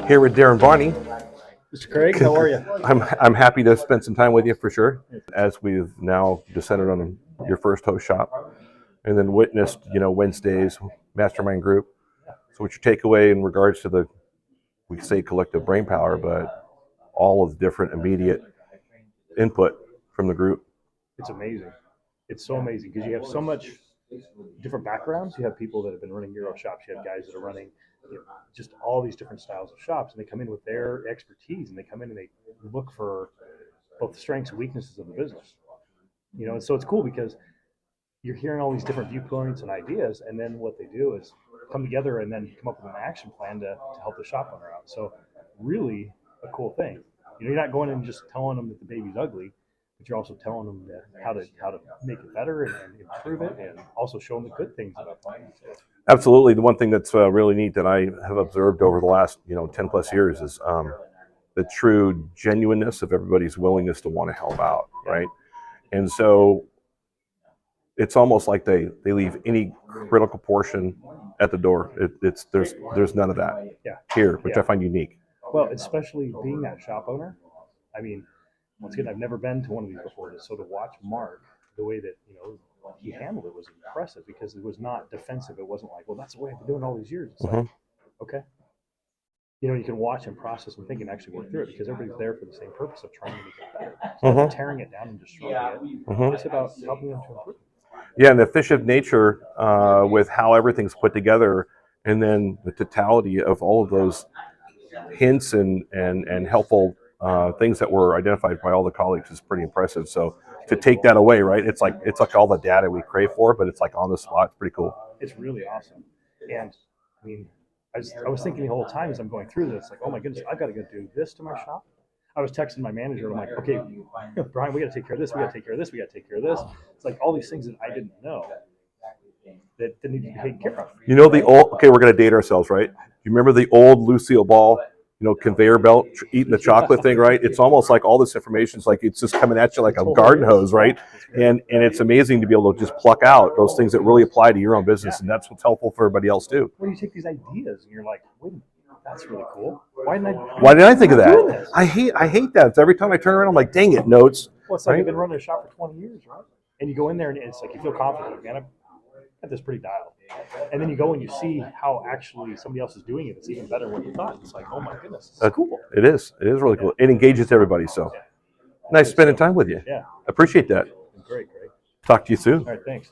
Here with Darrin Barney. Mr. Craig, how are you? I'm happy to spend some time with you for sure. As we've now descended on your first host shop, and then witnessed, Wednesday's mastermind group. So, what's your takeaway in regards to we say collective brain power, but all of the different immediate input from the group? It's amazing. It's so amazing because you have so much different backgrounds. You have people that have been running Euro shops. You have guys that are running just all these different styles of shops, and they come in with their expertise, and they come in and they look for both the strengths and weaknesses of the business. And so it's cool because you're hearing all these different viewpoints and ideas, and then what they do is come together and then come up with an action plan to help the shop owner out. So really a cool thing. You're not going and just telling them that the baby's ugly, but you're also telling them how to make it better and improve it, and also show them the good things about it. Absolutely. The one thing that's really neat that I have observed over the last 10 plus years is the true genuineness of everybody's willingness to want to help out, right? And so it's almost like they leave any critical portion at the door. There's none of that here, which I find unique. Well, especially being that shop owner. I mean, once again, I've never been to one of these before, so to watch Mark, the way that he handled it was impressive because it was not defensive. It wasn't like, well, that's the way I've been doing all these years. It's like, okay. You can watch and process and think and actually work through it because everybody's there for the same purpose of trying to make it better. So not tearing it down and destroying it. It's about helping them to improve. Yeah, and the efficient nature with how everything's put together, and then the totality of all of those hints and helpful things that were identified by all the colleagues is pretty impressive. So to take that away, right? It's like all the data we crave for, but it's like on the spot. It's pretty cool. It's really awesome. And I mean, I was thinking the whole time as I'm going through this, like, oh my goodness, I've got to go do this to my shop. I was texting my manager, and I'm like, okay, Brian, we got to take care of this. We got to take care of this. We got to take care of this. It's like all these things that I didn't know that need to be taken care of. The old, okay, we're going to date ourselves, right? You remember the old Lucille Ball, conveyor belt eating the chocolate thing, right? It's almost like all this information is like it's just coming at you like a garden hose, right? And it's amazing to be able to just pluck out those things that really apply to your own business, and that's what's helpful for everybody else too. Well, you take these ideas and you're like, wait a minute, that's really cool. Why didn't I think of that? I hate that. It's every time I turn around, I'm like, dang it, notes. Well, it's like I've been running a shop for 20 years, right? And you go in there and it's like you feel confident, man. I've got this pretty dialed. And then you go and you see how actually somebody else is doing it. It's even better than what you thought. It's like, oh my goodness, it's cool. It is. It is really cool. It engages everybody. So nice spending time with you. Yeah. Appreciate that. Great. Talk to you soon. All right, thanks.